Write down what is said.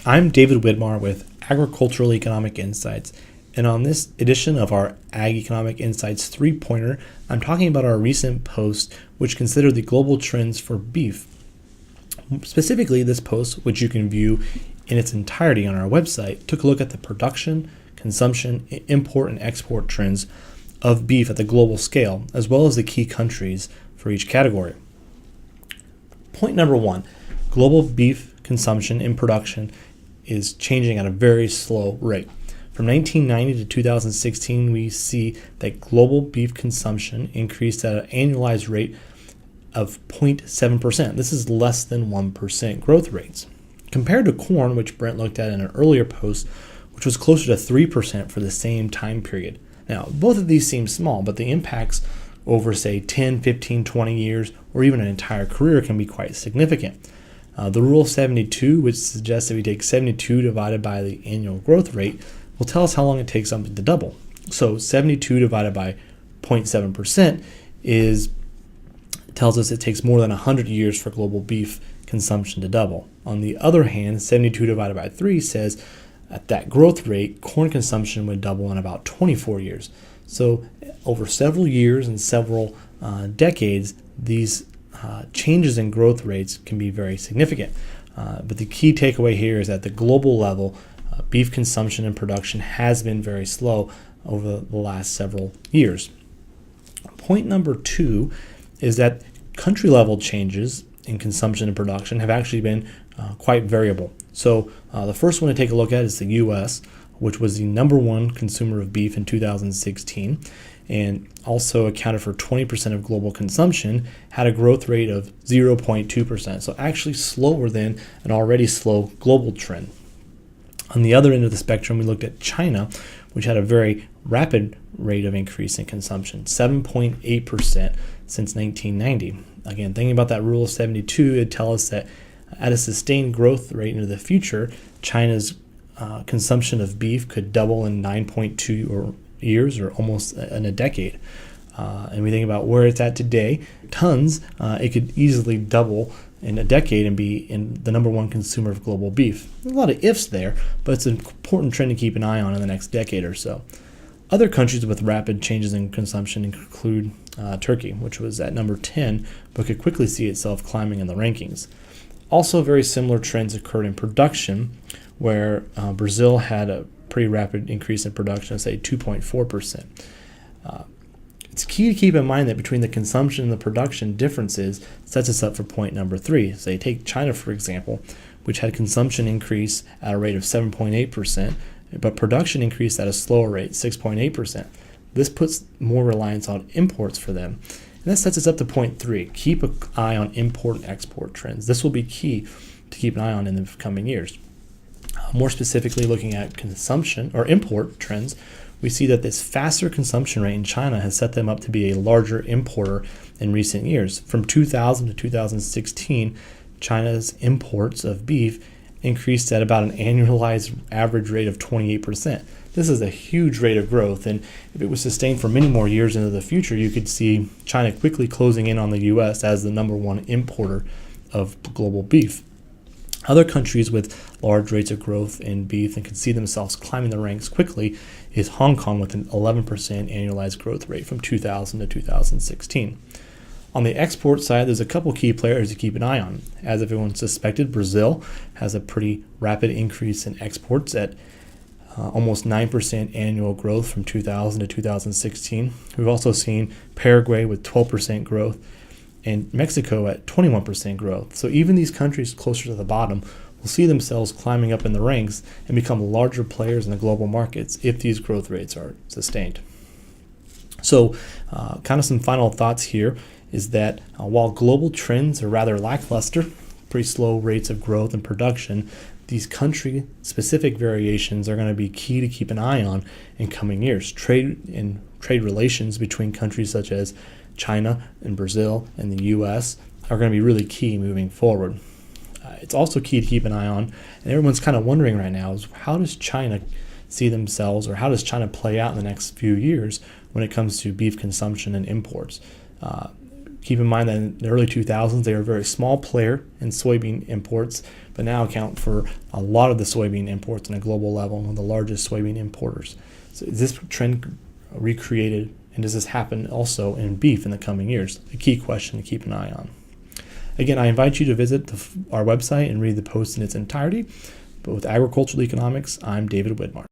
I'm David Widmar with Agricultural Economic Insights, and on this edition of our Ag Economic Insights three-pointer, I'm talking about our recent post which considered the global trends for beef. Specifically, this post, which you can view in its entirety on our website, took a look at the production, consumption, import, and export trends of beef at the global scale, as well as the key countries for each category. Point number one, global beef consumption and production is changing at a very slow rate. From 1990 to 2016, we see that global beef consumption increased at an annualized rate of 0.7%. This is less than 1% growth rates. Compared to corn, which Brent looked at in an earlier post, which was closer to 3% for the same time period. Now, both of these seem small, but the impacts over, say, 10, 15, 20 years, or even an entire career can be quite significant. The rule of 72, which suggests that we take 72 divided by the annual growth rate, will tell us how long it takes something to double. So 72 divided by 0.7% tells us it takes more than 100 years for global beef consumption to double. On the other hand, 72 divided by 3 says at that growth rate, corn consumption would double in about 24 years. So over several years and several decades, these changes in growth rates can be very significant. But the key takeaway here is at the global level, beef consumption and production has been very slow over the last several years. Point number two is that country level changes in consumption and production have actually been quite variable. So the first one to take a look at is the U.S., which was the number one consumer of beef in 2016 and also accounted for 20% of global consumption, had a growth rate of 0.2%, so actually slower than an already slow global trend. On the other end of the spectrum, we looked at China, which had a very rapid rate of increase in consumption, 7.8% since 1990. Again, thinking about that rule of 72, it tells us that at a sustained growth rate into the future, China's consumption of beef could double in 9.2 years or almost in a decade. And we think about where it's at today, tons, it could easily double in a decade and be in the number one consumer of global beef. There's a lot of ifs there, but it's an important trend to keep an eye on in the next decade or so. Other countries with rapid changes in consumption include Turkey, which was at number 10, but could quickly see itself climbing in the rankings. Also, very similar trends occurred in production, where Brazil had a pretty rapid increase in production, say 2.4%. It's key to keep in mind that between the consumption and the production differences sets us up for point number three. Say take China, for example, which had consumption increase at a rate of 7.8%, but production increased at a slower rate, 6.8%. This puts more reliance on imports for them. And that sets us up to point three. Keep an eye on import and export trends. This will be key to keep an eye on in the coming years. More specifically, looking at consumption or import trends, we see that this faster consumption rate in China has set them up to be a larger importer in recent years. From 2000 to 2016, China's imports of beef increased at about an annualized average rate of 28%. This is a huge rate of growth, and if it was sustained for many more years into the future, you could see China quickly closing in on the U.S. as the number one importer of global beef. Other countries with large rates of growth in beef and can see themselves climbing the ranks quickly is Hong Kong with an 11% annualized growth rate from 2000 to 2016. On the export side, there's a couple key players to keep an eye on. As everyone suspected, Brazil has a pretty rapid increase in exports at almost 9% annual growth from 2000 to 2016. We've also seen Paraguay with 12% growth and Mexico at 21% growth. So even these countries closer to the bottom will see themselves climbing up in the ranks and become larger players in the global markets if these growth rates are sustained. So kind of some final thoughts here is that while global trends are rather lackluster, pretty slow rates of growth and production, these country-specific variations are going to be key to keep an eye on in coming years. Trade relations between countries such as China and Brazil and the U.S. are going to be really key moving forward. It's also key to keep an eye on, and everyone's kind of wondering right now, is how does China see themselves, or how does China play out in the next few years when it comes to beef consumption and imports? Keep in mind that in the early 2000s, they were a very small player in soybean imports, but now account for a lot of the soybean imports on a global level, one of the largest soybean importers. So is this trend recreated, and does this happen also in beef in the coming years? A key question to keep an eye on. Again, I invite you to visit our website and read the post in its entirety. But with Agricultural Economics, I'm David Widmar.